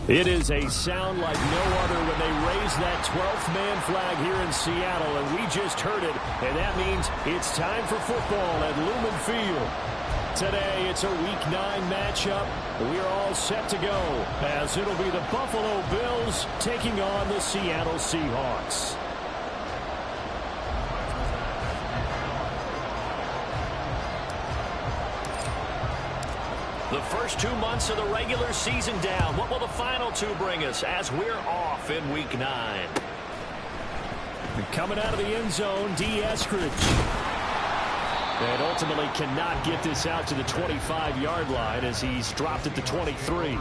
It is a sound like no other when they raise that 12th man flag here in Seattle, and we just heard it, and that means it's time for football at Lumen Field. Today, it's a Week 9 matchup. We are all set to go, as it'll be the Buffalo Bills taking on the Seattle Seahawks. The first 2 months of the regular season down. What will the final 2 bring us as we're off in Week 9? Coming out of the end zone, D. Eskridge. And ultimately cannot get this out to the 25-yard line as he's dropped at the 23.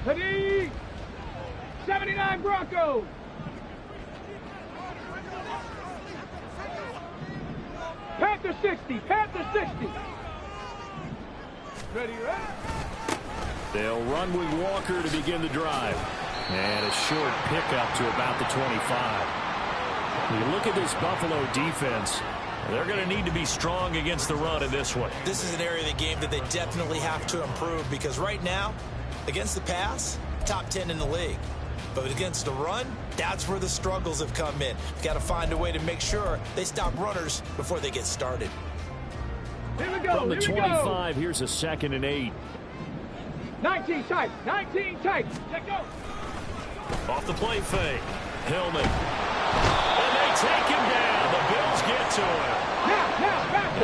Ready? 79 Broncos. Panther 60. Panther 60. Ready, ready. They'll run with Walker to begin the drive. And a short pickup to about the 25. You look at this Buffalo defense. They're going to need to be strong against the run in this one. This is an area of the game that they definitely have to improve because right now, against the pass, top 10 in the league. But against the run, that's where the struggles have come in. Got to find a way to make sure they stop runners before they get started. Here we go. From the 25, here's a 2nd and 8. 19 tight. 19 tight. Check go. Off the play fake. Hillman. And they take him down. The Bills get to him. Now,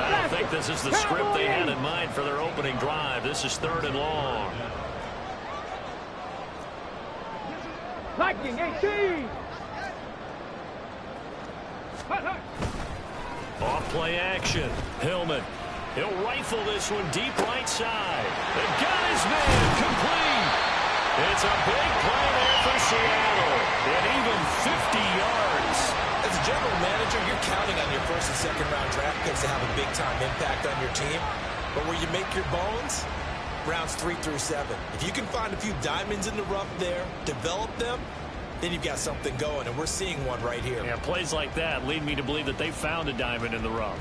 I don't think this is the script they had in mind for their opening drive. This is 3rd and long. Lightning 18. Off play action. Hillman. He'll rifle this one deep right side. They got his man complete. It's a big play there for Seattle. And even 50 yards. As a general manager, you're counting on your 1st and 2nd round draft picks to have a big-time impact on your team. But where you make your bones, rounds 3 through 7. If you can find a few diamonds in the rough there, develop them, then you've got something going, and we're seeing one right here. Yeah, plays like that lead me to believe that they found a diamond in the rough.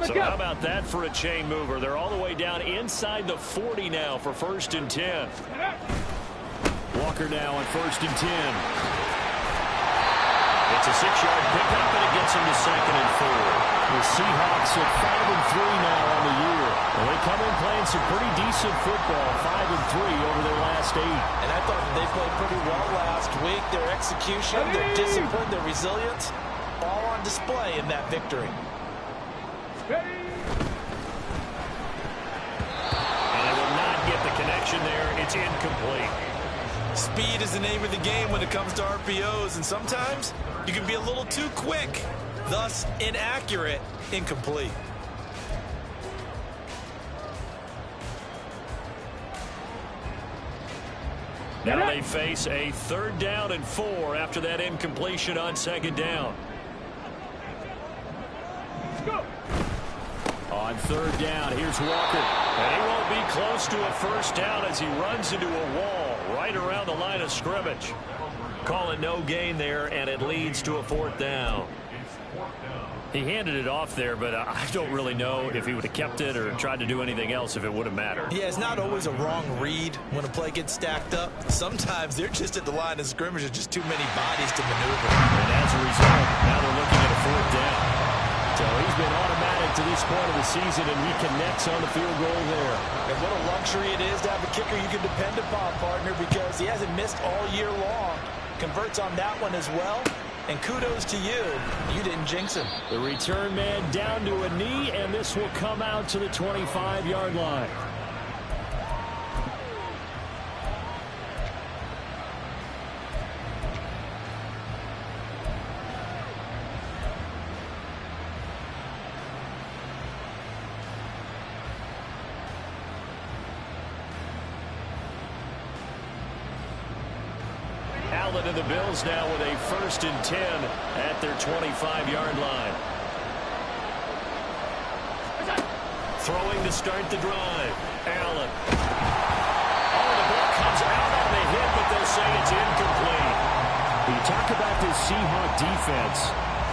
So how about that for a chain mover? They're all the way down inside the 40 now for 1st and 10. Walker now on 1st and 10. It's a 6-yard pickup, and it gets him to 2nd and 4. The Seahawks at 5 and 3 now on the year. And they come in playing some pretty decent football, 5 and 3 over their last 8. And I thought that they played pretty well last week. Their execution, their discipline, their resilience, all on display in that victory. And they will not get the connection there. It's incomplete. Speed is the name of the game when it comes to RPOs, and sometimes you can be a little too quick, thus inaccurate, incomplete. Now they face a 3rd down and 4 after that incompletion on 2nd down. On 3rd down, here's Walker. And he won't be close to a 1st down as he runs into a wall right around the line of scrimmage. Call it no gain there, and it leads to a 4th down. He handed it off there, but I don't really know if he would have kept it or tried to do anything else if it would have mattered. Yeah, it's not always a wrong read when a play gets stacked up. Sometimes they're just at the line of scrimmage. There's just too many bodies to maneuver. And as a result, now they're looking at a 4th down. So he's been automatic to this point of the season, and he connects on the field goal there. And what a luxury it is to have a kicker you can depend upon, partner, because he hasn't missed all year long. Converts on that one as well. And kudos to you. You didn't jinx him. The return man down to a knee, and this will come out to the 25-yard line. trailing to the Bills now with a 1st and 10 at their 25-yard line. Throwing to start the drive. Allen. Oh, the ball comes out on the hit, but they'll say it's incomplete. You talk about this Seahawk defense.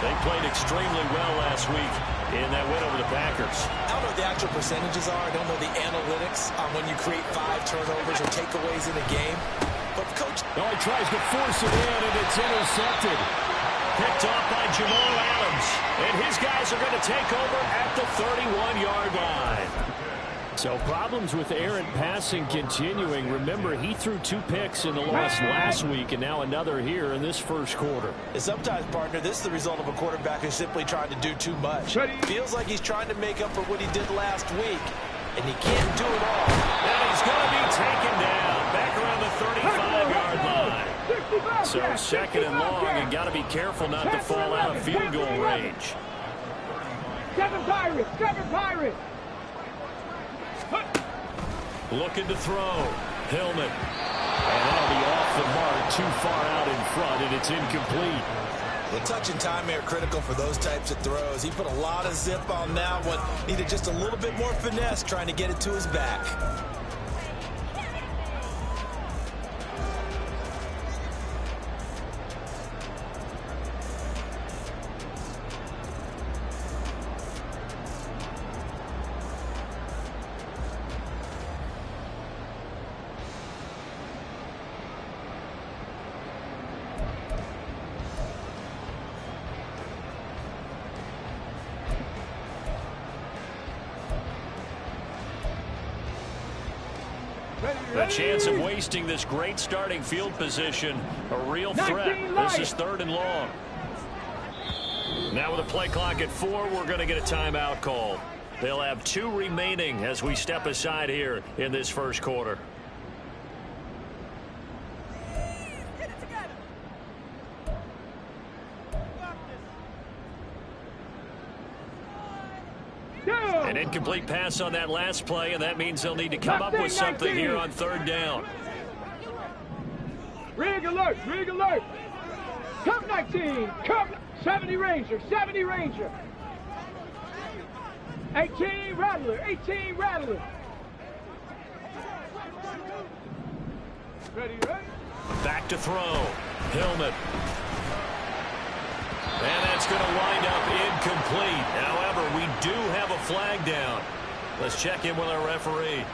They played extremely well last week in that win over the Packers. I don't know what the actual percentages are. I don't know the analytics on when you create 5 turnovers or takeaways in a game. But Coach... No, he tries to force it in, and it's intercepted. Picked off by Jamal Adams. And his guys are going to take over at the 31-yard line. So problems with errant passing continuing. Remember, he threw 2 picks in the loss last week, and now another here in this first quarter. And sometimes, partner, this is the result of a quarterback who's simply trying to do too much. Feels like he's trying to make up for what he did last week, and he can't do it all. And he's going to be taken down back around the 35-yard line. So 2nd and long, and got to be careful not to fall out of field goal range. 7 Pirates, 7 Pirates. Looking to throw. Hillman. And that'll be off the mark, too far out in front, and it's incomplete. The touch and time are critical for those types of throws. He put a lot of zip on that one. Needed just a little bit more finesse trying to get it to his back. A chance of wasting this great starting field position. A real threat. This is 3rd and long. Now with a play clock at 4, we're going to get a timeout call. They'll have 2 remaining as we step aside here in this first quarter. An incomplete pass on that last play, and that means they'll need to come up with something here on 3rd down. Rig alert, rig alert. Come 19, come 70 Ranger, 70 Ranger. 18 Rattler, 18 Rattler. Ready, ready? Back to throw. Hillman. And that's going to wind up incomplete. However, we do have a flag down. Let's check in with our referee.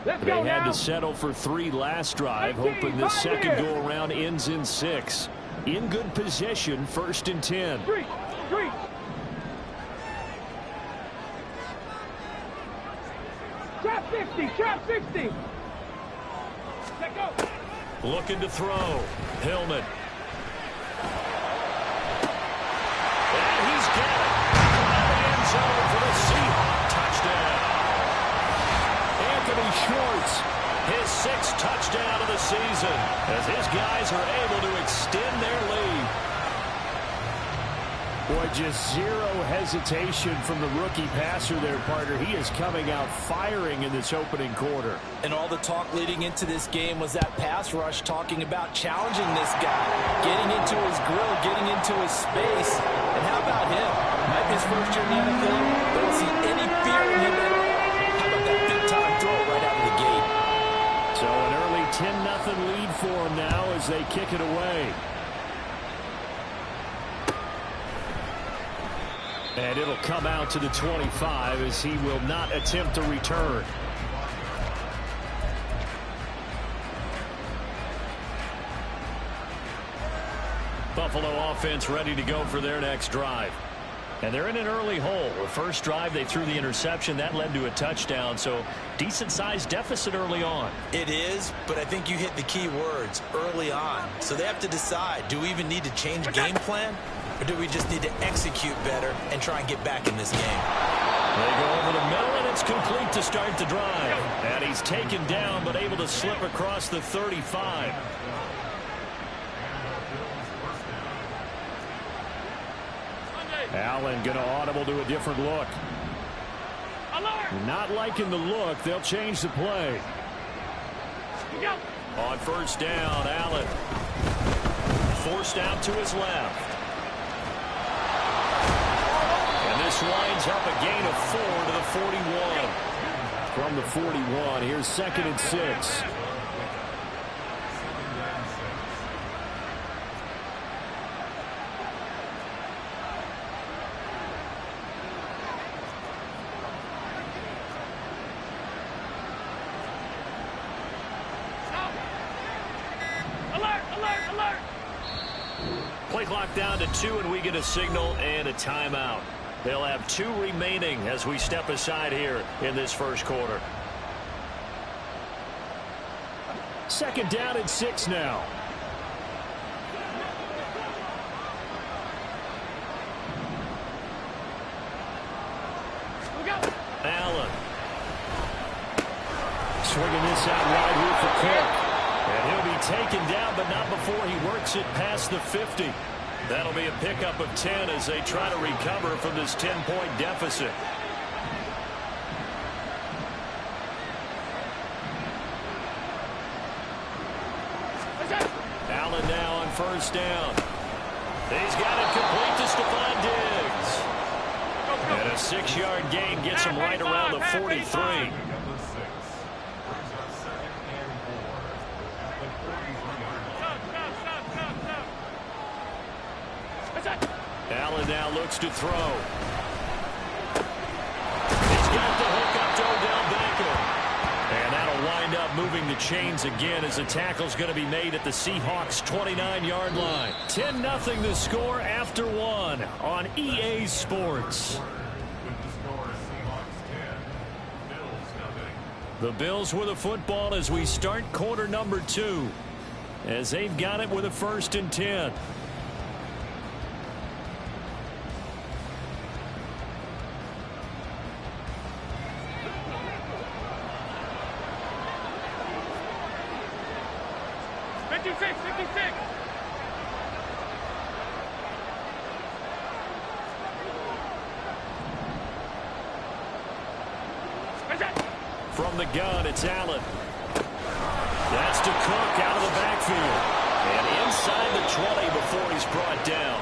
They had to settle for 3 last drive, hoping this second go-around ends in 6. In good position, 1st and 10. Three. Trap 60, trap 60. Let go. Looking to throw. Hillman. And he's got it. Out of the end zone for the Seahawks touchdown. Anthony Schwartz, his 6th touchdown of the season, as his guys are able to extend their lead. Boy, just zero hesitation from the rookie passer there, partner. He is coming out firing in this opening quarter. And all the talk leading into this game was that pass rush, talking about challenging this guy, getting into his grill, getting into his space. And how about him? Might be his first year in the NFL. Don't see any fear in him at all. How about that big-time throw right out of the gate? So an early 10-0 lead for him now as they kick it away. And it'll come out to the 25 as he will not attempt to return. Buffalo offense ready to go for their next drive. And they're in an early hole. The first drive, they threw the interception. That led to a touchdown, so decent-sized deficit early on. It is, but I think you hit the key words, early on. So they have to decide, do we even need to change game plan? Or do we just need to execute better and try and get back in this game? They go over the middle, and it's complete to start the drive. And he's taken down, but able to slip across the 35. Allen going to audible to a different look. Not liking the look. They'll change the play. On first down, Allen forced out to his left. And this winds up a gain of 4 to the 41. From the 41, here's 2nd and 6. Play clock down to 2, and we get a signal and a timeout. They'll have 2 remaining as we step aside here in this first quarter. 2nd down and 6 now. Allen. Swinging this out wide here for Cook. And he'll be taken down, but not before he works it past the 50. That'll be a pickup of 10 as they try to recover from this 10-point deficit. Allen now on first down. He's got it complete to Stephon Diggs. And a 6-yard gain gets him right around the 43. Allen now looks to throw. He's got the hook up to Odell Beckham. And that'll wind up moving the chains again as the tackle's going to be made at the Seahawks' 29-yard line. 10-0 the score after 1 on EA Sports. The Bills with a football as we start quarter number 2. As they've got it with a 1st and 10. From the gun, it's Allen. That's to Cook out of the backfield. And inside the 20 before he's brought down.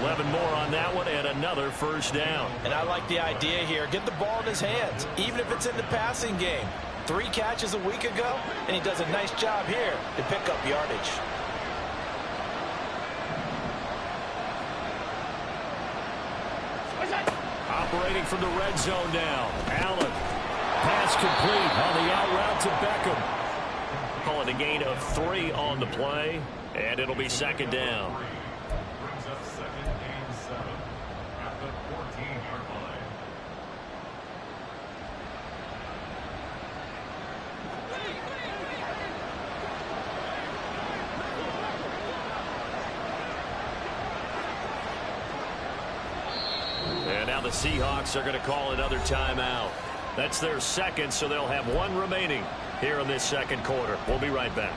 11 more on that one and another first down. And I like the idea here. Get the ball in his hands, even if it's in the passing game. 3 catches a week ago, and he does a nice job here to pick up yardage. Operating from the red zone now. Allen. Pass complete on the out route to Beckham. Calling a gain of 3 on the play, and it'll be 2nd down. Brings up 2nd and 7 at the 14-yard line. And now the Seahawks are going to call another timeout. That's their 2nd, so they'll have 1 remaining here in this 2nd quarter. We'll be right back.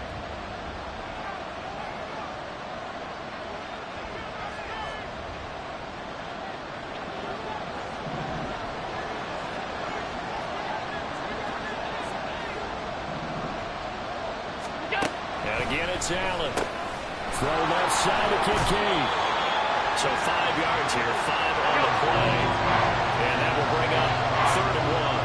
And again, it's Allen. Throw left side to Kincaid. So 5 yards here, 5 on the play. And that will bring up 3rd and 1.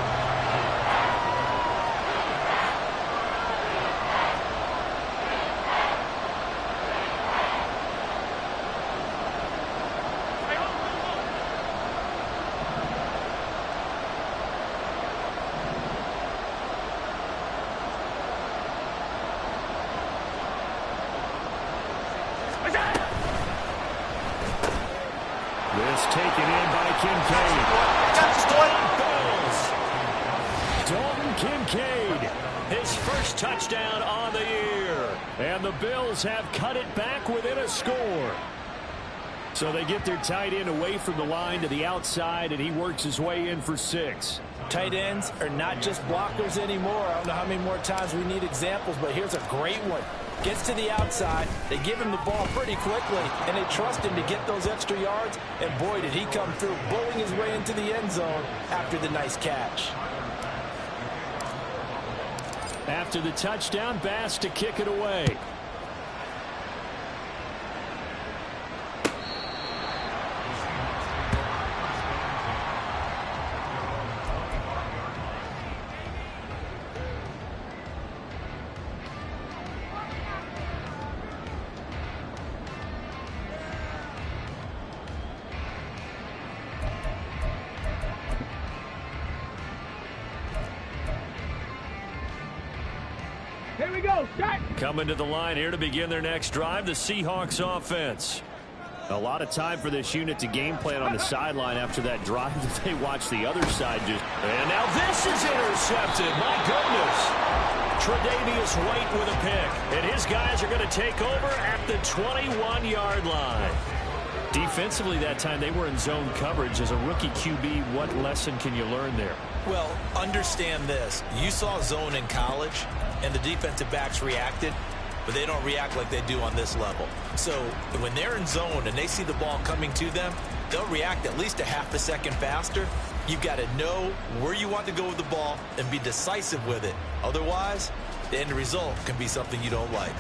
This taken in by Kincaid. Dalton Kincaid, his first touchdown on the year. And the Bills have cut it back within a score. So they get their tight end away from the line to the outside, and he works his way in for 6. Tight ends are not just blockers anymore. I don't know how many more times we need examples, but here's a great one. Gets to the outside, they give him the ball pretty quickly, and they trust him to get those extra yards, and boy, did he come through, bullying his way into the end zone after the nice catch. After the touchdown, Bass to kick it away. Here we go, start. Coming to the line here to begin their next drive, the Seahawks offense. A lot of time for this unit to game plan on the sideline after that drive that they watch the other side just. And now this is intercepted. My goodness. Tre'Davious White with a pick. And his guys are going to take over at the 21-yard line. Defensively that time they were in zone coverage. As a rookie QB, what lesson can you learn there? Well, understand this. You saw zone in college, and the defensive backs reacted, but they don't react like they do on this level. So when they're in zone and they see the ball coming to them, they'll react at least a half a second faster. You've got to know where you want to go with the ball and be decisive with it. Otherwise, the end result can be something you don't like.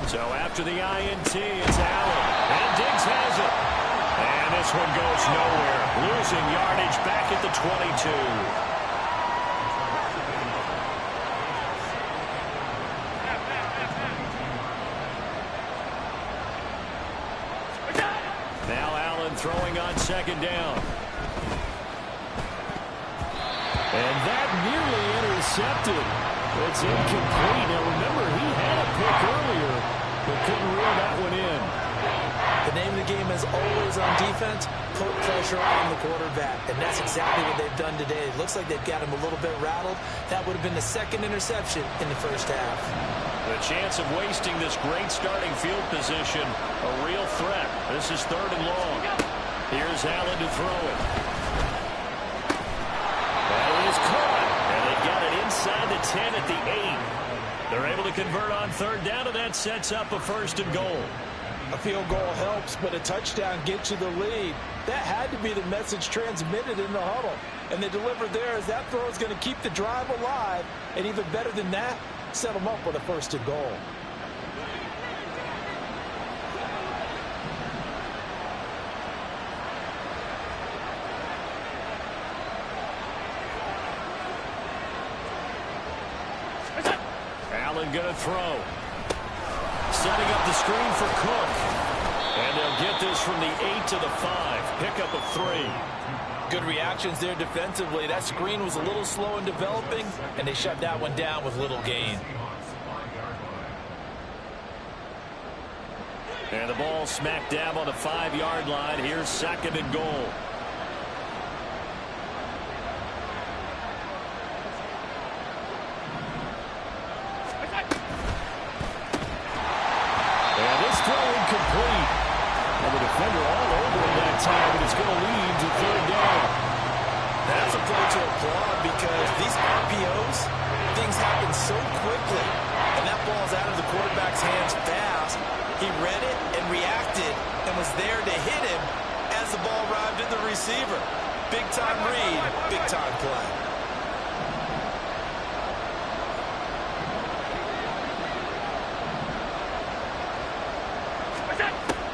So after the INT, it's Allen. And Diggs has it. And this one goes nowhere. Losing yardage back at the 22. Now Allen throwing on second down. And that nearly intercepted. It's incomplete. Now remember, he had a pick earlier, but couldn't reel that one in. The name of the game is always on defense, put pressure on the quarterback. And that's exactly what they've done today. It looks like they've got him a little bit rattled. That would have been the second interception in the first half. The chance of wasting this great starting field position, a real threat. This is 3rd and long. Here's Allen to throw it. That is caught. And they got it inside the 10 at the 8. They're able to convert on 3rd down, and that sets up a 1st and goal. A field goal helps, but a touchdown gets you the lead. That had to be the message transmitted in the huddle. And they delivered there as that throw is going to keep the drive alive. And even better than that, set them up with a 1st and goal. Allen going to throw. Setting up the screen for Cook. And they'll get this from the 8 to the 5. Pickup of 3. Good reactions there defensively. That screen was a little slow in developing, and they shut that one down with little gain. And the ball smack dab on the 5-yard line. Here's 2nd and goal. Defender all over him that time, and it's going to lead to 3rd down. That's a play to applaud because these RPOs, things happen so quickly, and that ball's out of the quarterback's hands fast. He read it and reacted and was there to hit him as the ball arrived at the receiver. Big-time read, big-time play.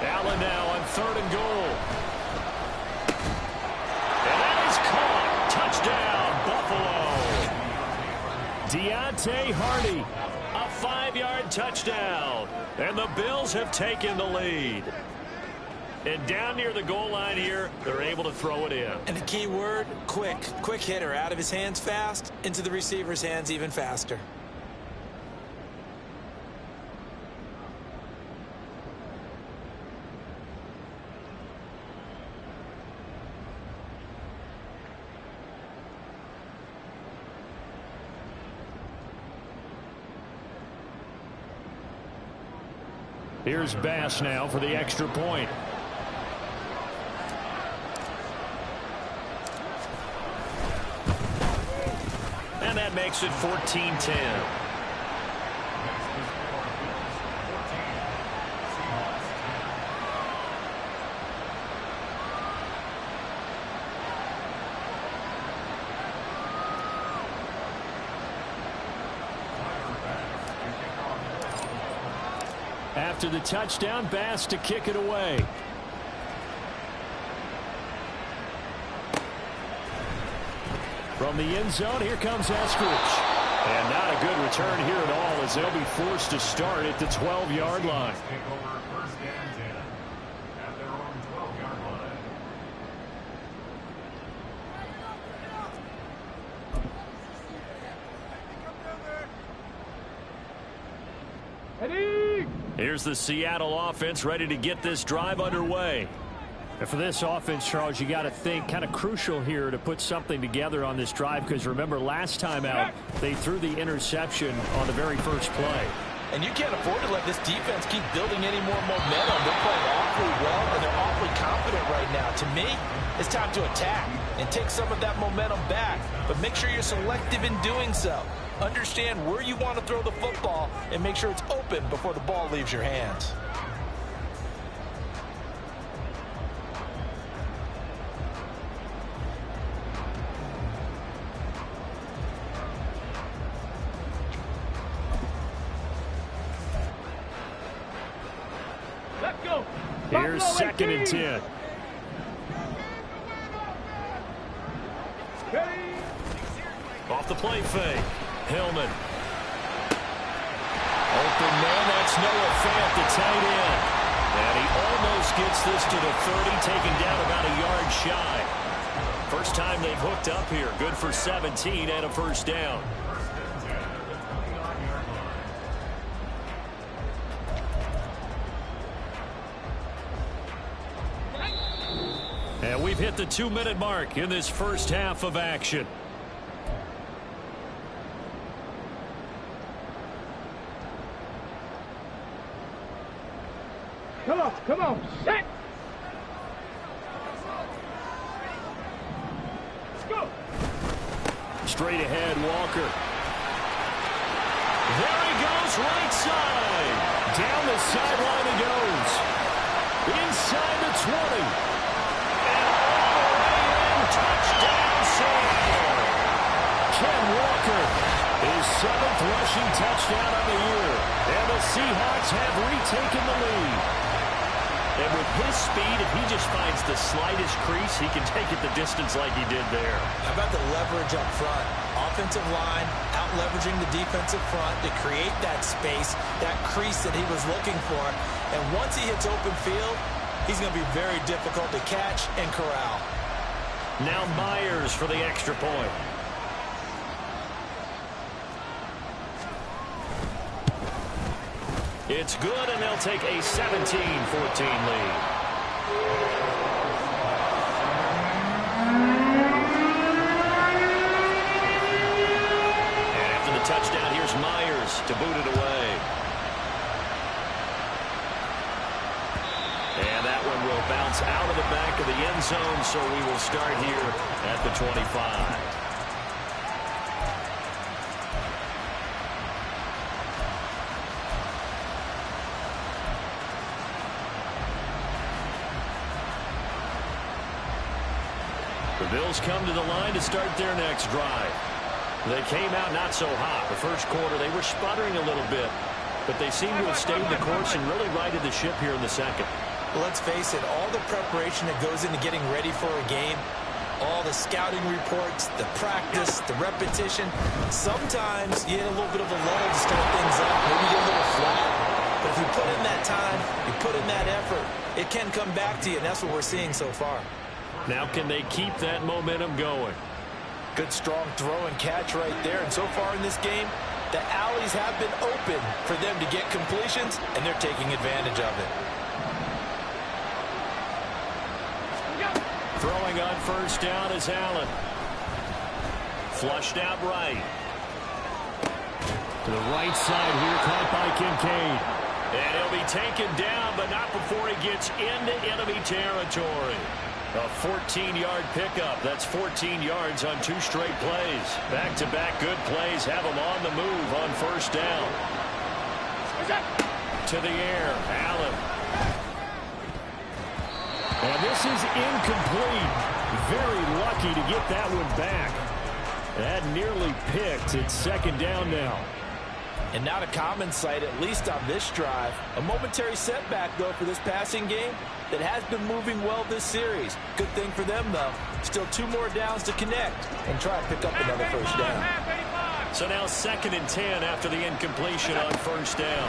Allen now on 3rd and goal. And that is caught. Touchdown, Buffalo. Deontay Hardy, a 5-yard touchdown. And the Bills have taken the lead. And down near the goal line here, they're able to throw it in. And the key word, quick. Quick hitter, out of his hands fast, into the receiver's hands even faster. Here's Bass now for the extra point. And that makes it 14-10. After the touchdown, Bass to kick it away. From the end zone, here comes Eskridge. And not a good return here at all, as they'll be forced to start at the 12-yard line. First and 10 at their own 12-yard line. Eddie! Here's the Seattle offense ready to get this drive underway. And for this offense, Charles, you got to think kind of crucial here to put something together on this drive, because remember last time out they threw the interception on the very first play. And you can't afford to let this defense keep building any more momentum. They're playing awfully well, and they're awfully confident right now. To me, it's time to attack and take some of that momentum back. But make sure you're selective in doing so. Understand where you want to throw the football and make sure it's open before the ball leaves your hands. Let's go! Here's Buffalo 2nd and 18. 10. Ready? Off the play fake. Hillman. Open man, that's Noah Fant, the tight end. And he almost gets this to the 30, taken down about a yard shy. First time they've hooked up here. Good for 17 and a first down. And we've hit the 2-minute mark in this first half of action. Come on, set! Let's go! Straight ahead, Walker. There he goes, right side. Down the sideline he goes. Inside the 20. And all the way in, touchdown, Seattle. Ken Walker, his 7th rushing touchdown of the year. And the Seahawks have retaken the lead. And with his speed, if he just finds the slightest crease, he can take it the distance like he did there. How about the leverage up front? Offensive line out-leveraging the defensive front to create that space, that crease that he was looking for. And once he hits open field, he's going to be very difficult to catch and corral. Now Myers for the extra point. It's good, and they'll take a 17-14 lead. And after the touchdown, here's Myers to boot it away. And that one will bounce out of the back of the end zone, so we will start here at the 25. The Bills come to the line to start their next drive. They came out not so hot. The first quarter, they were sputtering a little bit, but they seem to have stayed the course and really righted the ship here in the second. Well, let's face it, all the preparation that goes into getting ready for a game, all the scouting reports, the practice, the repetition, sometimes you get a little bit of a lull to start things up, maybe get a little flat. But if you put in that time, you put in that effort, it can come back to you, and that's what we're seeing so far. Now can they keep that momentum going? Good strong throw and catch right there. And so far in this game, the alleys have been open for them to get completions, and they're taking advantage of it. Throwing on first down is Allen. Flushed out right. To the right side here, caught by Kincaid. And he'll be taken down, but not before he gets into enemy territory. A 14-yard pickup. That's 14 yards on 2 straight plays. Back-to-back good plays have him on the move on first down. To the air, Allen. And this is incomplete. Very lucky to get that one back. That nearly picked. It's second down now. And not a common sight, at least on this drive. A momentary setback, though, for this passing game that has been moving well this series. Good thing for them, though. Still 2 more downs to connect and try to pick up another first down. So now 2nd and 10 after the incompletion on first down.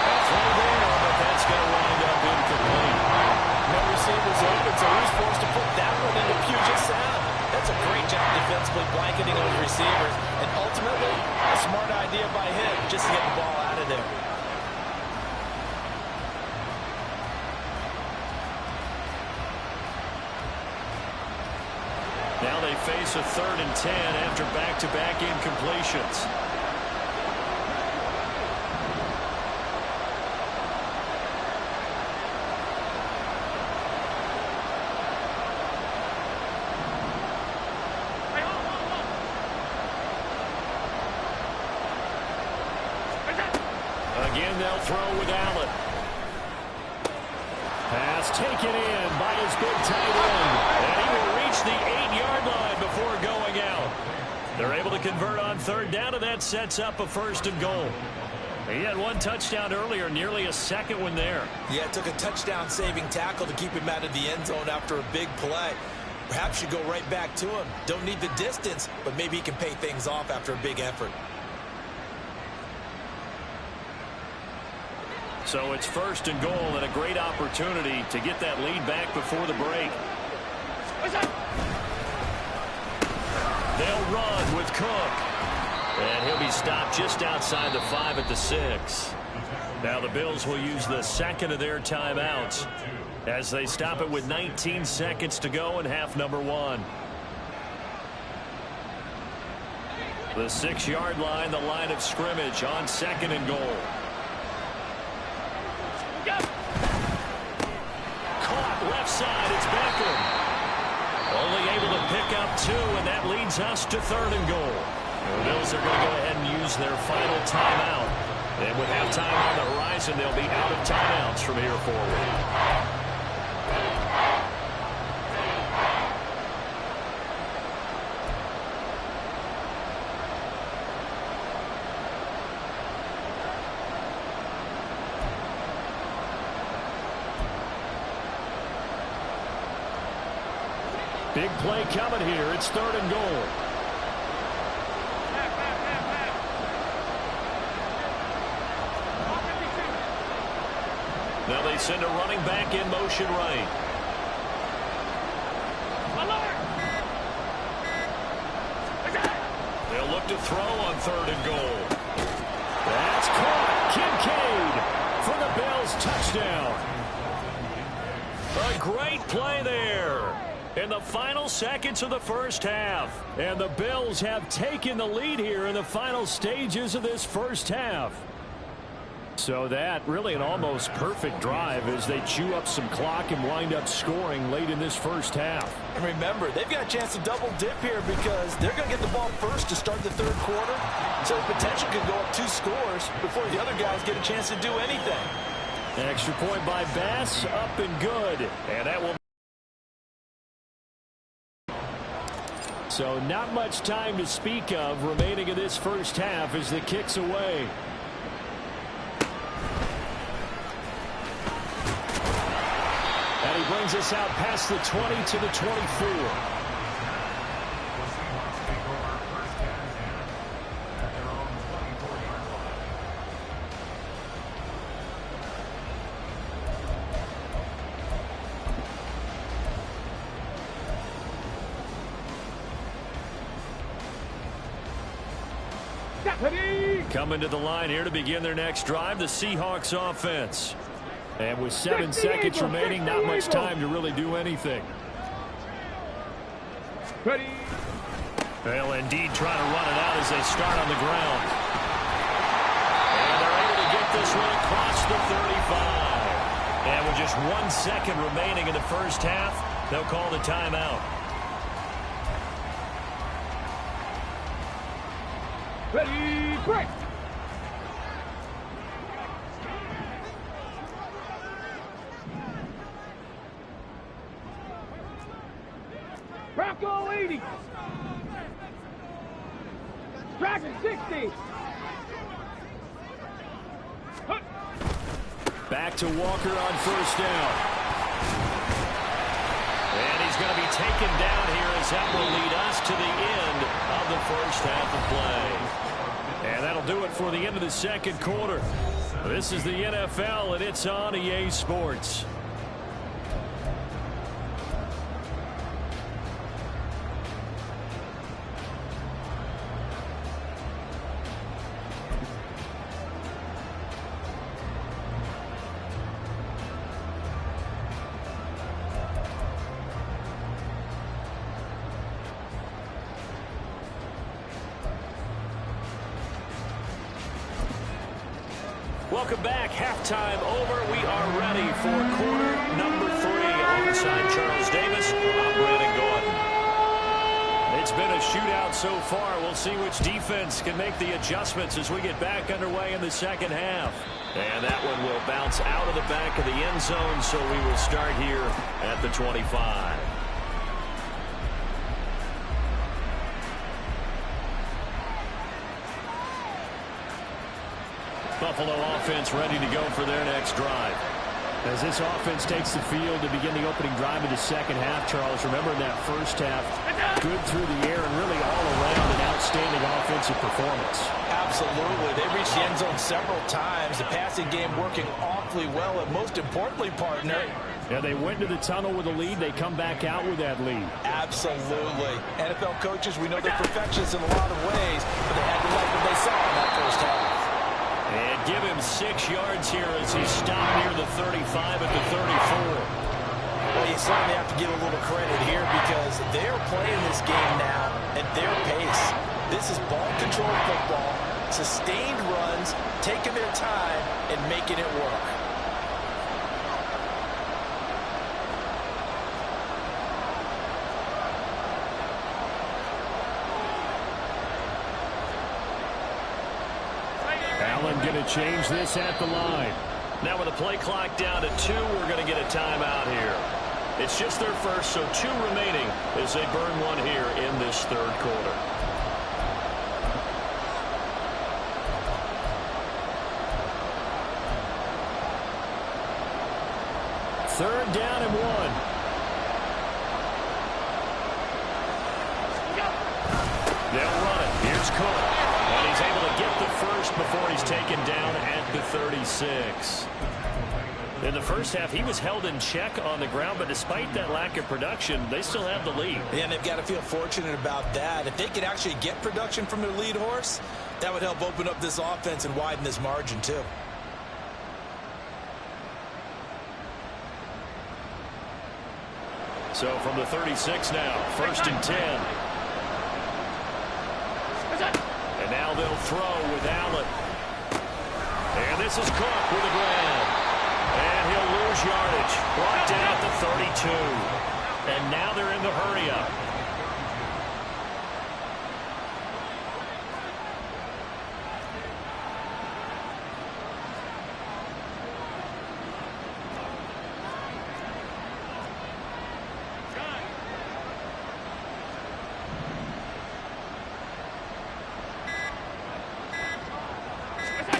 A throw there, but that's going to wind up incomplete. No receivers open, so he's forced to put that one into Puget Sound. That's a great job defensively blanketing those receivers. And ultimately, a smart idea by him just to get the ball out of there. Now they face a 3rd and 10 after back-to-back incompletions. Again, they'll throw with Allen. Pass taken in by his big tight end. And he will reach the 8-yard line before going out. They're able to convert on 3rd down, and that sets up a 1st and goal. He had 1 touchdown earlier, nearly a 2nd one there. Yeah, it took a touchdown-saving tackle to keep him out of the end zone after a big play. Perhaps you go right back to him. Don't need the distance, but maybe he can pay things off after a big effort. So it's 1st and goal and a great opportunity to get that lead back before the break. They'll run with Cook. And he'll be stopped just outside the 5 at the 6. Now the Bills will use the 2nd of their timeouts as they stop it with 19 seconds to go in half number 1. The 6-yard line, the line of scrimmage on 2nd and goal. Caught left side, it's Beckham. Only able to pick up 2, and that leads us to 3rd and goal. The Bills are going to go ahead and use their final timeout. And with halftime on the horizon, they'll be out of timeouts from here forward. Big play coming here. It's 3rd and goal. Now they send a running back in motion right. They'll look to throw on 3rd and goal. That's caught. Kincaid for the Bills touchdown. A great play there. In the final seconds of the first half. And the Bills have taken the lead here in the final stages of this first half. So that really an almost perfect drive as they chew up some clock and wind up scoring late in this first half. And remember, they've got a chance to double dip here because they're going to get the ball first to start the 3rd quarter. So the potential could go up 2 scores before the other guys get a chance to do anything. Extra point by Bass, up and good. And that will. So not much time to speak of remaining in this first half as the kick's away. And he brings us out past the 20 to the 24. Coming to the line here to begin their next drive, the Seahawks offense. And with 7 seconds remaining, not much time to really do anything. Ready. They'll indeed try to run it out as they start on the ground. And they're able to get this one across the 35. And with just 1 second remaining in the first half, they'll call the timeout. Ready, break! Bronco 80. Dragon 60. Back to Walker on first down. And he's going to be taken down here as that will lead us to the end of the first half of play. And that'll do it for the end of the second quarter. This is the NFL, and it's on EA Sports. Welcome back. Halftime over. We are ready for quarter number 3. Alongside Charles Davis, I'm Brandon Gordon. It's been a shootout so far. We'll see which defense can make the adjustments as we get back underway in the second half. And that one will bounce out of the back of the end zone, so we will start here at the 25. Buffalo offense ready to go for their next drive. As this offense takes the field to begin the opening drive of the second half, Charles, remember in that first half, good through the air and really all around an outstanding offensive performance. Absolutely. They reached the end zone several times. The passing game working awfully well, and most importantly, partner, yeah, they went to the tunnel with a lead. They come back out with that lead. Absolutely. NFL coaches, we know they're perfectionists in a lot of ways, but they had to like what they saw in that first half. And give him 6 yards here as he stopped near the 35 at the 34. Well, you certainly have to give a little credit here because they're playing this game now at their pace. This is ball control football, sustained runs, taking their time, and making it work. Allen going to change this at the line. Now with the play clock down to 2, we're going to get a timeout here. It's just their first, so 2 remaining as they burn one here in this third quarter. Third down and 1. They'll run it. Here's Cook. And he's able to get the first before he's taken down at the 36. In the first half, he was held in check on the ground, but despite that lack of production, they still have the lead. And they've got to feel fortunate about that. If they could actually get production from their lead horse, that would help open up this offense and widen this margin too. So from the 36 now, 1st and 10. And now they'll throw with Allen. And this is Cook with a grab. And he'll lose yardage. Brought down at the 32. And now they're in the hurry-up.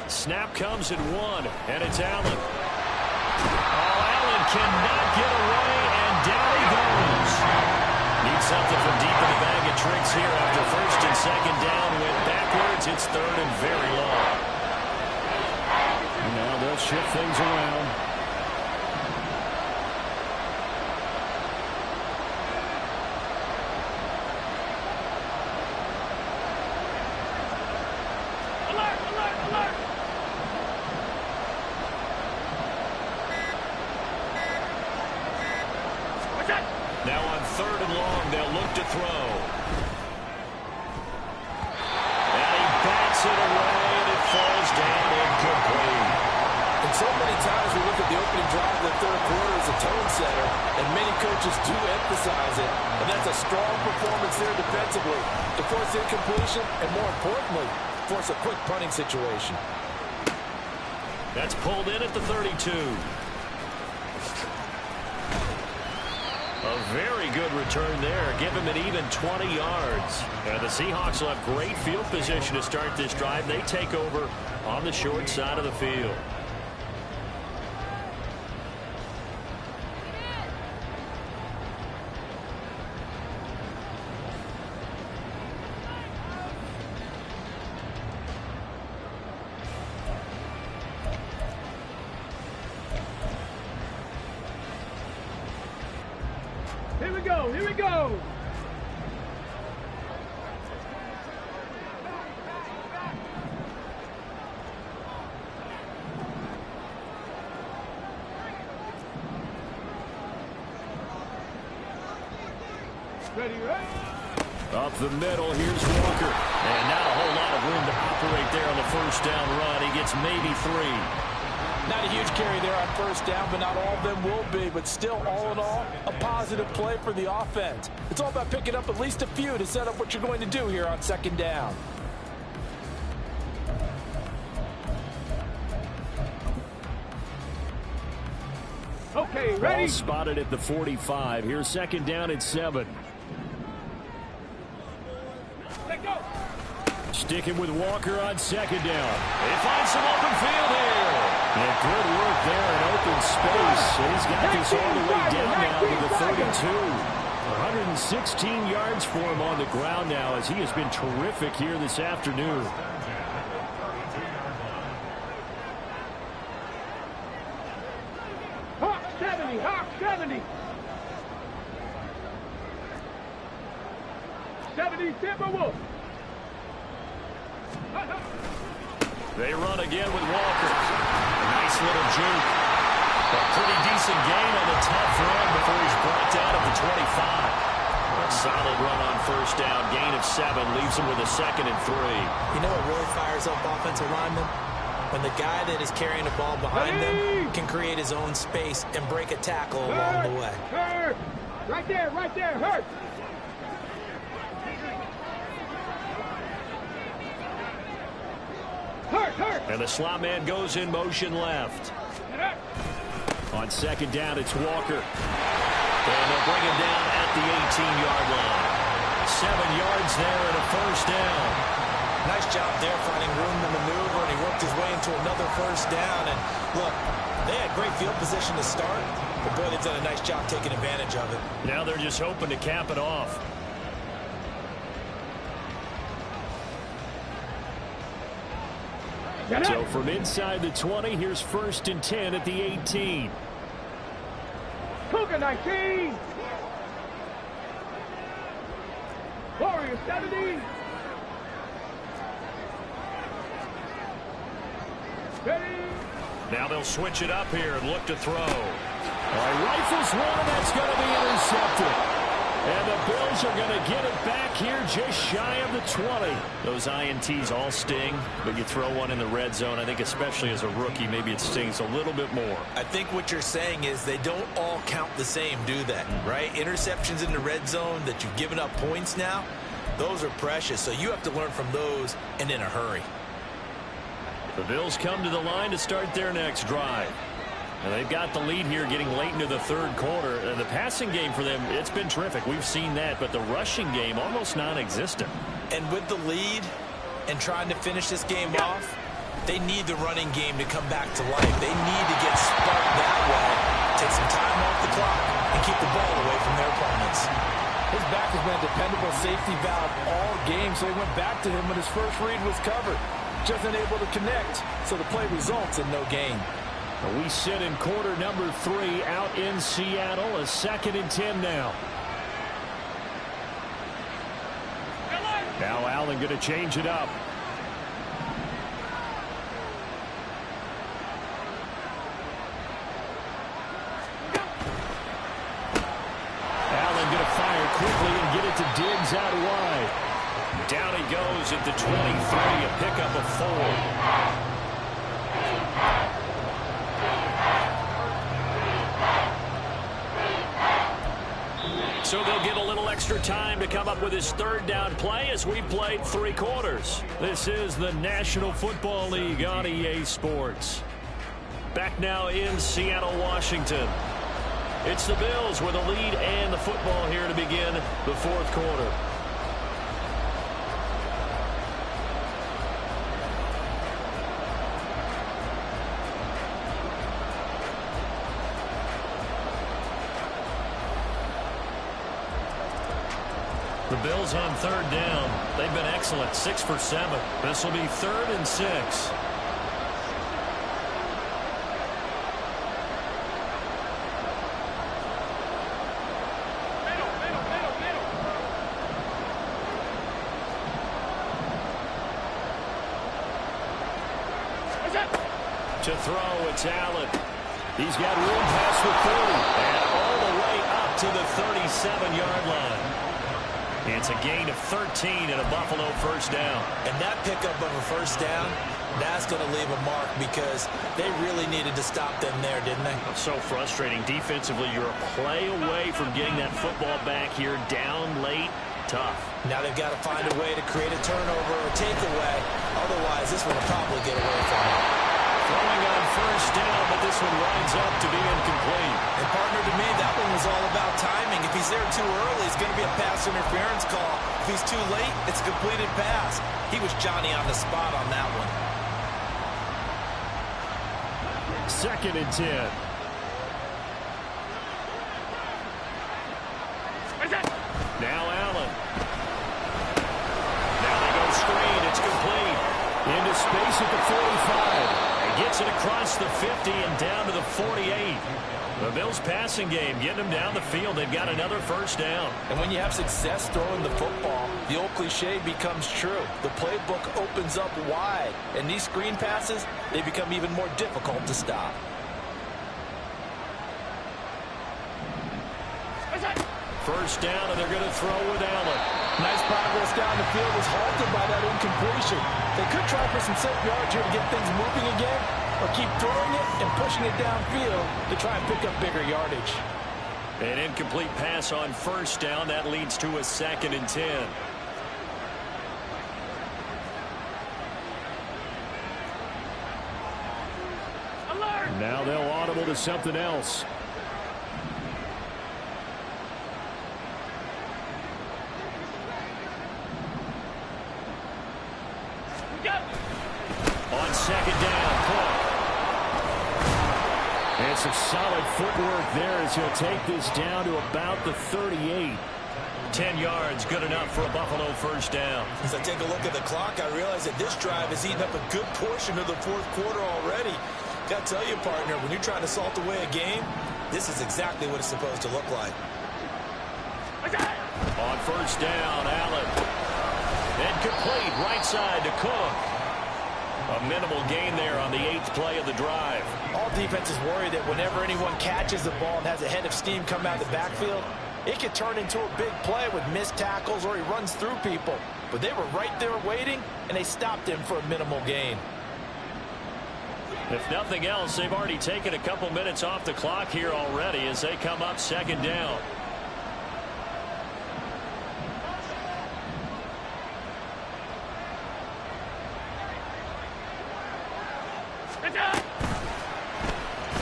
Snap comes at 1, and it's Allen. Oh, Allen cannot get away, and down he goes. Needs something from deep in the bag of tricks here after 1st and 2nd down. Went backwards. It's 3rd and very long. Now they'll shift things around. Now on 3rd and long, they'll look to throw. times we look at the opening drive of the third quarter as a tone setter, and many coaches do emphasize it. And that's a strong performance there defensively to force incompletion and, more importantly, force a quick punting situation. That's pulled in at the 32. A very good return there. Give him an even 20 yards. The Seahawks will have great field position to start this drive. They take over on the short side of the field. Here we go, here we go. Ready, ready. Up the middle, here's Walker. And not a whole lot of room to operate there on the first down run. He gets maybe 3. Not a huge carry there on first down, but not all of them will be. But still, all in all, a positive play for the offense. It's all about picking up at least a few to set up what you're going to do here on second down. Okay, ready? Ball spotted at the 45. Here's second down at 7. Let go. Sticking with Walker on second down. They find some open field here. And good work there in open space. And he's got this all the way down now to the 32. 116 yards for him on the ground now as he has been terrific here this afternoon. Hawk 70, Hawk 70. 70 Timberwolves. They run again with Walker. A nice little juke. A pretty decent gain on the tough run before he's brought down at the 25. A solid run on first down. Gain of 7 leaves him with a 2nd and 3. You know what really fires up offensive linemen? When the guy that is carrying the ball behind them can create his own space and break a tackle along the way. Hurt. Right there, hurt. Hurt. And the slot man goes in motion left. On second down, it's Walker. And they'll bring him down at the 18-yard line. 7 yards there and a first down. Nice job there finding room to maneuver, and he worked his way into another first down. And look, they had great field position to start, but boy, they've done a nice job taking advantage of it. Now they're just hoping to cap it off. So from inside the 20, here's 1st and 10 at the 18. Cougar 19. Warriors 70. Ready. Now they'll switch it up here and look to throw. All right, rifles one, that's going to be intercepted. And the Bills are going to get it back here just shy of the 20. Those INTs all sting, but you throw one in the red zone, I think especially as a rookie, maybe it stings a little bit more. I think what you're saying is they don't all count the same, do they? Right? Interceptions in the red zone that you've given up points now, those are precious. So you have to learn from those and in a hurry. The Bills come to the line to start their next drive. And they've got the lead here getting late into the third quarter. The passing game for them, it's been terrific. We've seen that, but the rushing game almost non-existent. And with the lead and trying to finish this game off, they need the running game to come back to life. They need to get sparked that way, take some time off the clock, and keep the ball away from their opponents. His back has been a dependable safety valve all game, so he went back to him when his first read was covered. Just unable to connect, so the play results in no gain. We sit in quarter number 3 out in Seattle. A 2nd and 10 now. Now Allen going to change it up. Allen going to fire quickly and get it to Diggs out wide. Down he goes at the 23, a pickup of 4. So they'll get a little extra time to come up with his third down play as we played 3 quarters. This is the National Football League on EA Sports. Back now in Seattle, Washington. It's the Bills with a lead and the football here to begin the 4th quarter. The Bills on 3rd down. They've been excellent, 6 for 7. This will be 3rd and 6. To throw, it's Allen. He's got room past the 30 and all the way up to the 37-yard line. It's a gain of 13 and a Buffalo first down. And that pickup of a first down, that's going to leave a mark because they really needed to stop them there, didn't they? So frustrating. Defensively, you're a play away from getting that football back here down late. Tough. Now they've got to find a way to create a turnover or a takeaway. Otherwise, this one will probably get away from them. Throwing on first down, but this one winds up to be incomplete. And partner, to me, that one was all about timing. If he's there too early, it's going to be a pass interference call. If he's too late, it's a completed pass. He was Johnny on the spot on that one. 2nd and 10. Now Allen. Now they go screen. It's complete. Into space at the 45. Gets it across the 50 and down to the 48. The Bills passing game getting them down the field. They've got another first down. And when you have success throwing the football, the old cliche becomes true. The playbook opens up wide. And these screen passes, they become even more difficult to stop. First down, and they're going to throw with Allen. Nice progress down the field was halted by that incompletion. They could try for some safe yards here to get things moving again, or keep throwing it and pushing it downfield to try and pick up bigger yardage. An incomplete pass on first down. That leads to a 2nd and 10. Alert! Now they'll audible to something else. On 2nd down, Cook. And some solid footwork there as he'll take this down to about the 38. 10 yards, good enough for a Buffalo first down. As I take a look at the clock, I realize that this drive has eaten up a good portion of the 4th quarter already. Got to tell you, partner, when you're trying to salt away a game, this is exactly what it's supposed to look like. On first down, Allen. And complete, right side to Cook. A minimal gain there on the 8th play of the drive. All defenses worry that whenever anyone catches the ball and has a head of steam come out of the backfield, it could turn into a big play with missed tackles or he runs through people. But they were right there waiting, and they stopped him for a minimal gain. If nothing else, they've already taken a couple minutes off the clock here already as they come up 2nd down.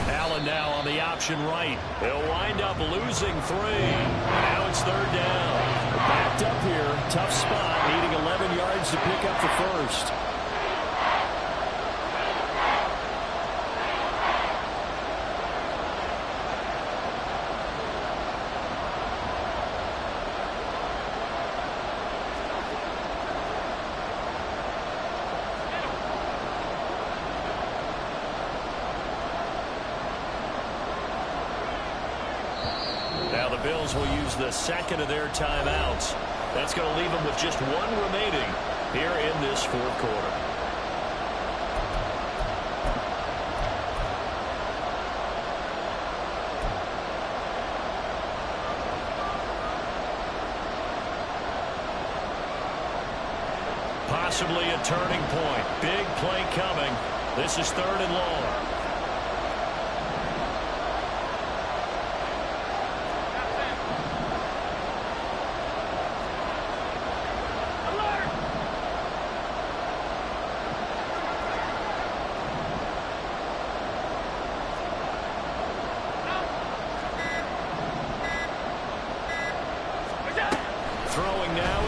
Allen now on the option right. They'll wind up losing 3. Now it's 3rd down. Backed up here. Tough spot. Needing 11 yards to pick up the first. Now the Bills will use the 2nd of their timeouts. That's going to leave them with just 1 remaining here in this 4th quarter. Possibly a turning point. Big play coming. This is 3rd and long.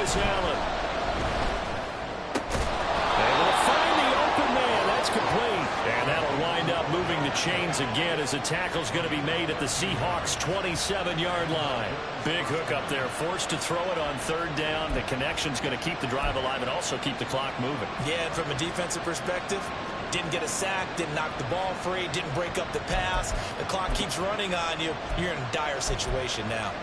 Here's Allen. Able to find the open man. That's complete. And that'll wind up moving the chains again as the tackle's going to be made at the Seahawks' 27-yard line. Big hook up there. Forced to throw it on third down. The connection's going to keep the drive alive and also keep the clock moving. Yeah, and from a defensive perspective, didn't get a sack, didn't knock the ball free, didn't break up the pass. The clock keeps running on you. You're in a dire situation now.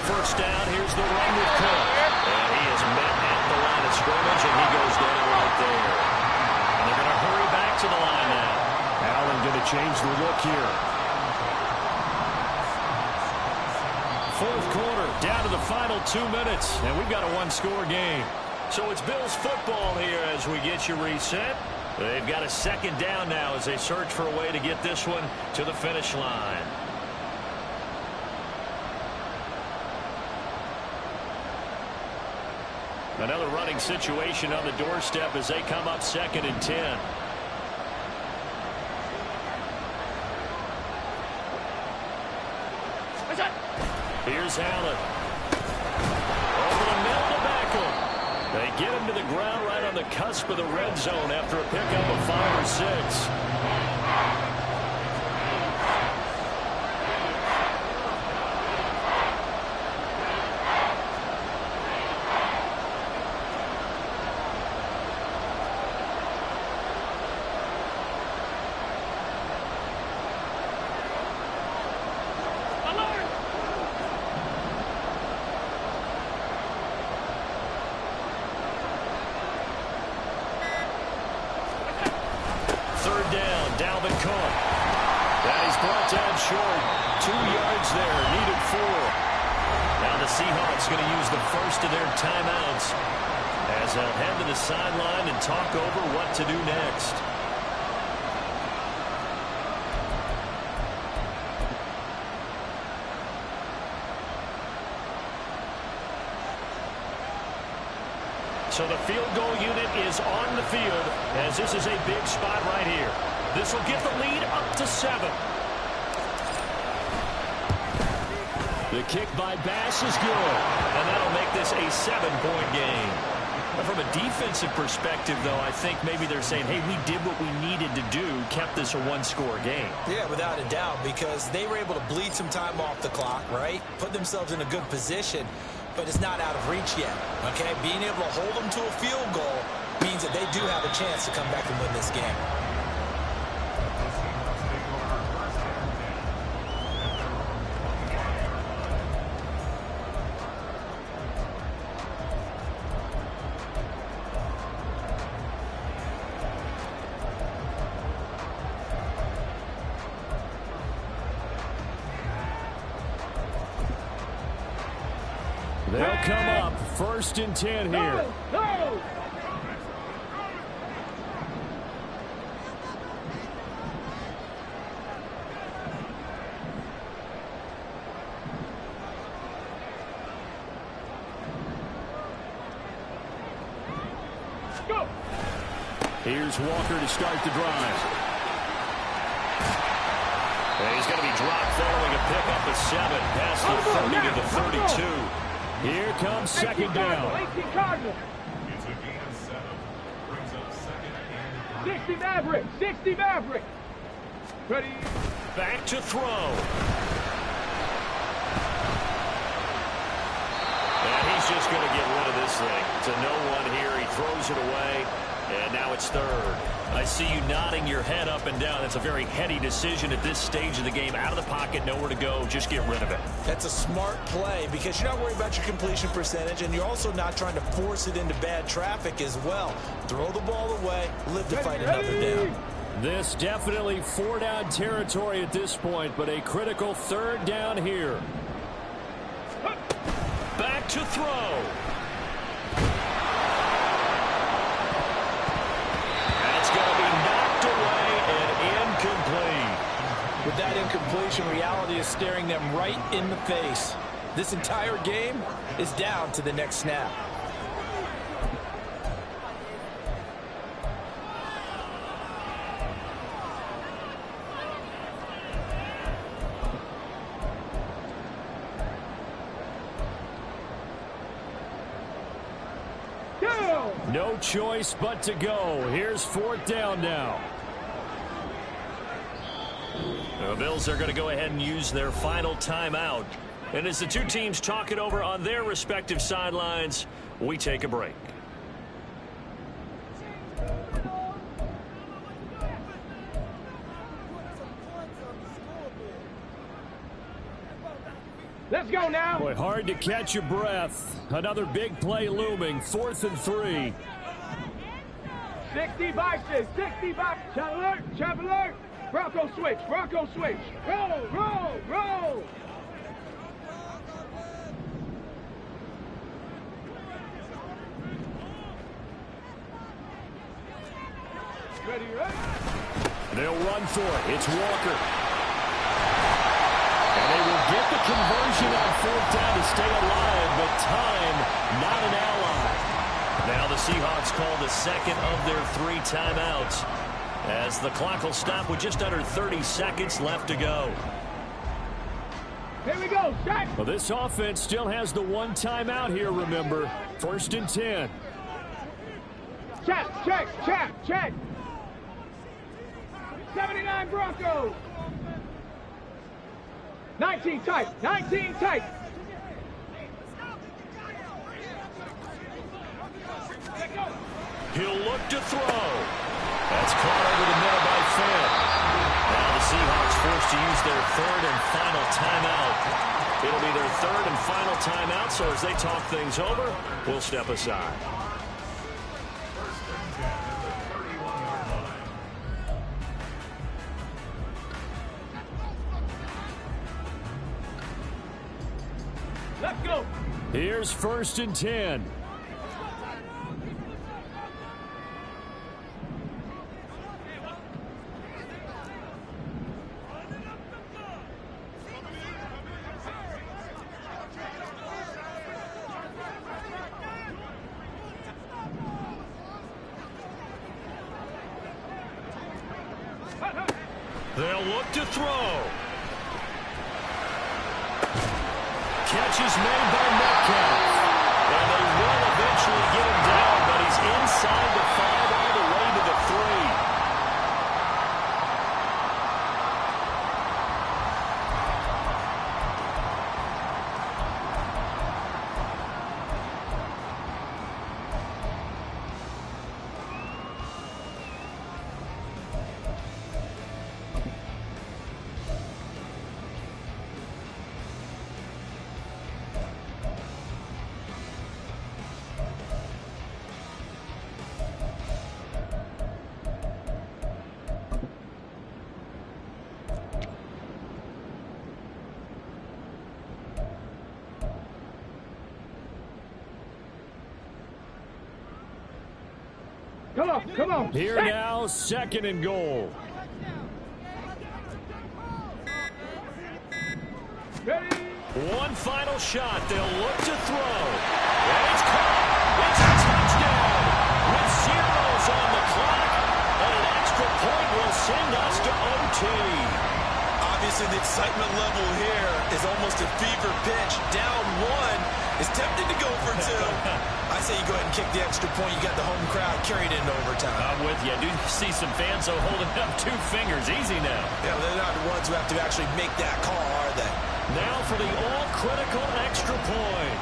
First down, here's the run with Cook. And he is met at the line of scrimmage, and he goes down right there. And they're going to hurry back to the line now. Allen going to change the look here. Fourth quarter, down to the final 2 minutes, and we've got a one-score game. So it's Bills football here as we get you reset. They've got a second down now as they search for a way to get this one to the finish line. Another running situation on the doorstep as they come up 2nd and 10. Here's Allen. Over the middle to Beckham. They get him to the ground right on the cusp of the red zone after a pickup of 5 or 6. Short, 2 yards there, needed 4. Now the Seahawks going to use the first of their timeouts as they'll head to the sideline and talk over what to do next. So the field goal unit is on the field as this is a big spot right here. This will get the lead up to 7. The kick by Bass is good, and that'll make this a 7-point game. But from a defensive perspective, though, I think maybe they're saying, hey, we did what we needed to do, kept this a one-score game. Yeah, without a doubt, because they were able to bleed some time off the clock, right? Put themselves in a good position, but it's not out of reach yet, okay? Being able to hold them to a field goal means that they do have a chance to come back and win this game. They'll come up 1st and 10 here. Go! Go! Here's Walker to start the drive. And he's going to be dropped following a pickup of 7 past the 30 to the 32. Here comes 2nd down. 18 Cardinals. It's a gain of 7. Brings up 2nd and 60 Maverick. 60 Maverick. Ready. Back to throw. And he's just going to get rid of this thing. To no one here. He throws it away. And now it's 3rd. I see you nodding your head up and down. That's a very heady decision at this stage of the game. Out of the pocket, nowhere to go. Just get rid of it. That's a smart play because you're not worried about your completion percentage, and you're also not trying to force it into bad traffic as well. Throw the ball away, live to fight another down. This definitely 4-down territory at this point, but a critical 3rd down here. Back to throw. With that incompletion, reality is staring them right in the face. This entire game is down to the next snap. No choice but to go. Here's 4th down now. The Bills are going to go ahead and use their final timeout. And as the two teams talk it over on their respective sidelines, we take a break. Let's go now. Boy, hard to catch your breath. Another big play looming. 4th and 3. 60 boxes, 60 boxes. Chop alert, chop alert. Bronco switch, Bronco switch. Roll, roll, roll. Ready, ready. They'll run for it. It's Walker. And they will get the conversion on 4th down to stay alive, but time, not an ally. Now the Seahawks call the second of their 3 timeouts, as the clock will stop with just under 30 seconds left to go. Here we go, set. Well, this offense still has the 1 timeout here, remember. 1st and 10. Check, check, check, check. 79 Broncos. 19 tight, 19 tight. He'll look to throw. That's caught over the middle by Fant. Now the Seahawks forced to use their 3rd and final timeout. It'll be their 3rd and final timeout, so as they talk things over, we'll step aside. Let's go. Here's 1st and 10. They'll look to throw. Catch is made by Metcalf. And they will eventually get him down, but he's inside the 5 all the way to the 3. Come on, come on. Here set. now, 2nd and goal. Ready. 1 final shot. They'll look to throw. And it's caught. It's a touchdown. With zeros on the clock. And an extra point will send us to OT. Obviously, the excitement level here is almost a fever pitch. Down 1 is tempted to go for 2. I say you go ahead and kick the extra point. You got the home crowd carried into overtime. I'm with you. I do see some fans holding up 2 fingers. Easy now. Yeah, they're not the ones who have to actually make that call, are they? Now for the all-critical extra point.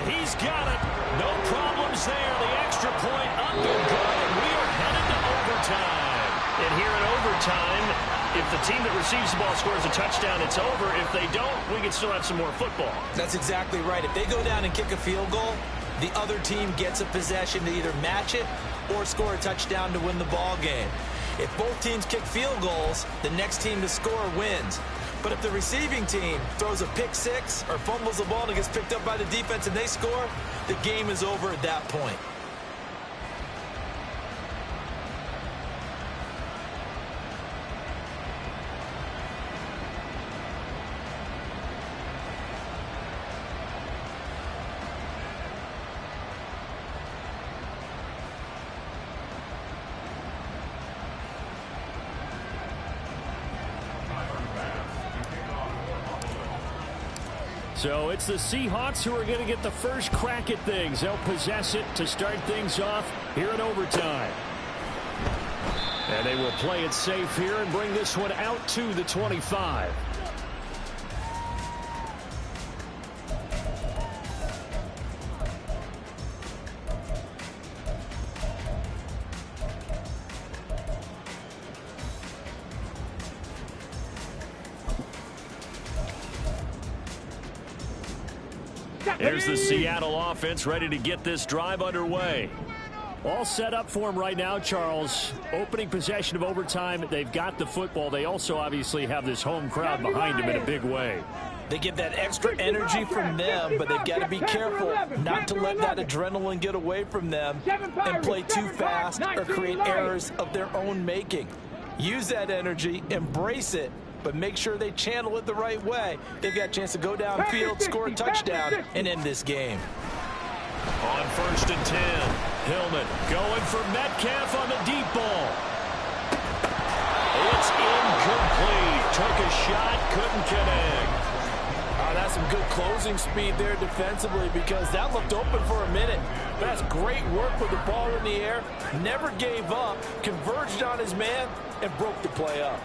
He's got it. No problems there. The extra point up and good, and we are headed to overtime. And here in overtime, if the team that receives the ball scores a touchdown, it's over. If they don't, we can still have some more football. That's exactly right. If they go down and kick a field goal, the other team gets a possession to either match it or score a touchdown to win the ball game. If both teams kick field goals, the next team to score wins. But if the receiving team throws a pick 6 or fumbles the ball and it gets picked up by the defense and they score, the game is over at that point. So it's the Seahawks who are going to get the first crack at things. They'll possess it to start things off here in overtime. And they will play it safe here and bring this one out to the 25. Here's the Seattle offense ready to get this drive underway. All set up for him right now, Charles. Opening possession of overtime. They've got the football. They also obviously have this home crowd behind them in a big way. They get that extra energy from them, but they've got to be careful not to let that adrenaline get away from them and play too fast or create errors of their own making. Use that energy, embrace it, but make sure they channel it the right way. They've got a chance to go downfield, score a touchdown, and end this game. On 1st and 10, Hillman going for Metcalf on the deep ball. It's incomplete. Took a shot, couldn't connect. That's some good closing speed there defensively because that looked open for a minute. That's great work with the ball in the air. Never gave up, converged on his man, and broke the play up.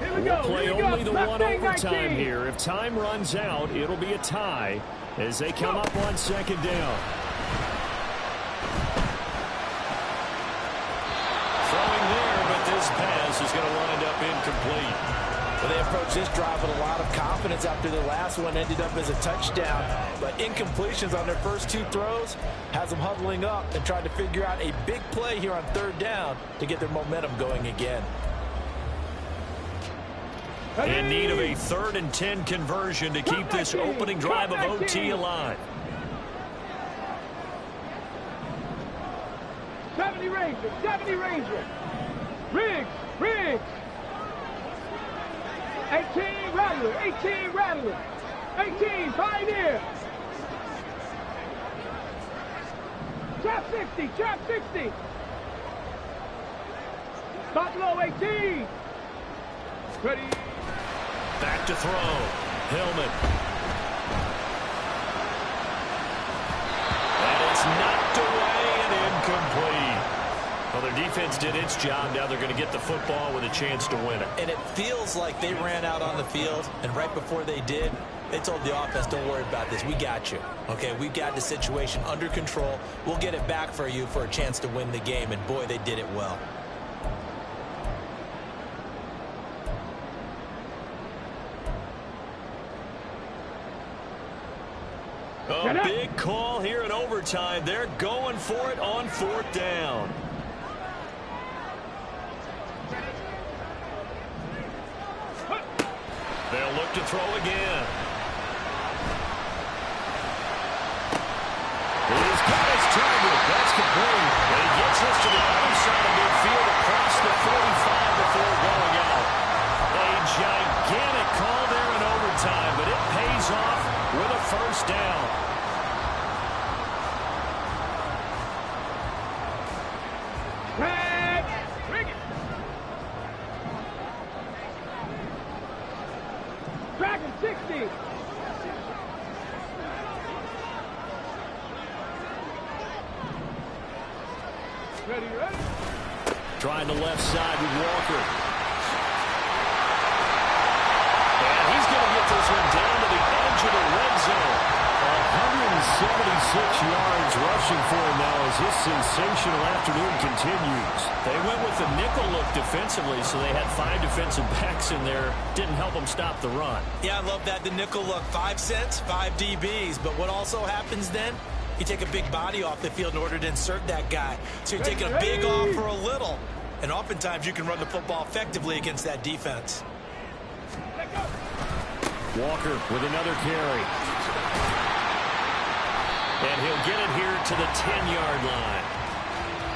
We'll play only the one overtime here. If time runs out, it'll be a tie as they come up on 2nd down. Throwing there, but this pass is going to wind up incomplete. Well, they approached this drive with a lot of confidence after the last one ended up as a touchdown. But incompletions on their first 2 throws has them huddling up and trying to figure out a big play here on 3rd down to get their momentum going again. In need of a 3rd and 10 conversion to keep this opening drive of OT alive. 70 Rangers, 70 Rangers. Riggs. 18 Rattler, 18 Rattler. 18 Pioneer. Trap 60. Buffalo 18. Ready. Back to throw. Hillman. And it's knocked away and incomplete. Well, their defense did its job. Now they're going to get the football with a chance to win it. And it feels like they ran out on the field, and right before they did, they told the offense, don't worry about this. We got you. Okay, we've got the situation under control. We'll get it back for you for a chance to win the game. And, boy, they did it well. A big call here in overtime. They're going for it on 4th down. They'll look to throw again. He's got his target. That's complete. And he gets us to the other side of midfield across the 45 before going out. A gigantic call there in overtime, but it pays off with a 1st down. Dragon 60. Ready. Trying the left side with Walker. And he's going to get this one down to the edge of the red zone. 176 yards rushing for him now as this sensational afternoon continues. They went with the nickel look defensively, so they had 5 defensive backs in there. Didn't help them stop the run. Yeah, I love that, the nickel look. 5 cents, 5 DBs. But what also happens then? You take a big body off the field in order to insert that guy. So you're taking a big off for a little. And oftentimes you can run the football effectively against that defense. Walker with another carry. And he'll get it here to the 10-yard line.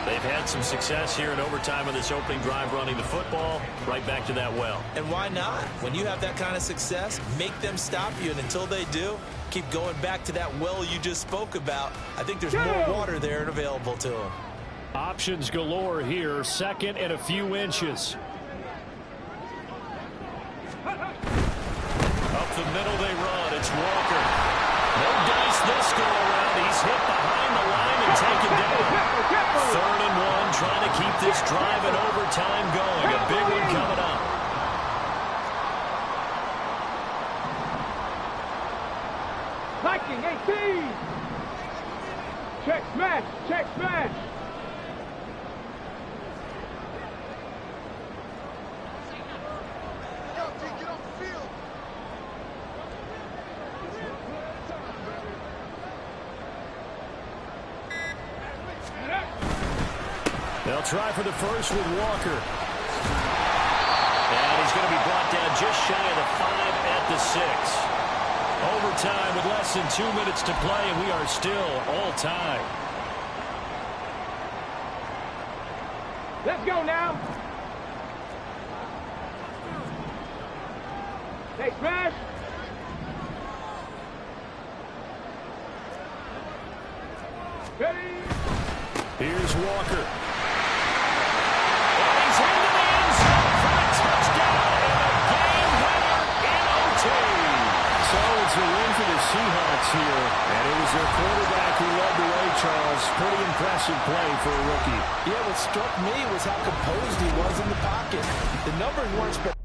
They've had some success here in overtime on this opening drive running the football. Right back to that well. And why not? When you have that kind of success, make them stop you. And until they do, keep going back to that well you just spoke about. I think there's more water there and available to them. Options galore here. Second and a few inches. Up the middle they run. It's Walker. No dice this go around. He's hit behind the line and taken down. 3rd and 1, trying to keep this drive in overtime going. A big one coming up. Viking 18. Check smash. Check smash. They'll try for the first with Walker. And he's going to be brought down just shy of the 5 at the 6. Overtime with less than 2 minutes to play, and we are still all tied. Let's go now. Hey, smash. Ready. Here's Walker. And he's into the end zone for a touchdown and a game winner in OT. So it's a win for the Seahawks here. And it was their quarterback who led the way, Charles. Pretty impressive play for a rookie. Yeah, what struck me was how composed he was in the pocket. The numbers weren't spectacular.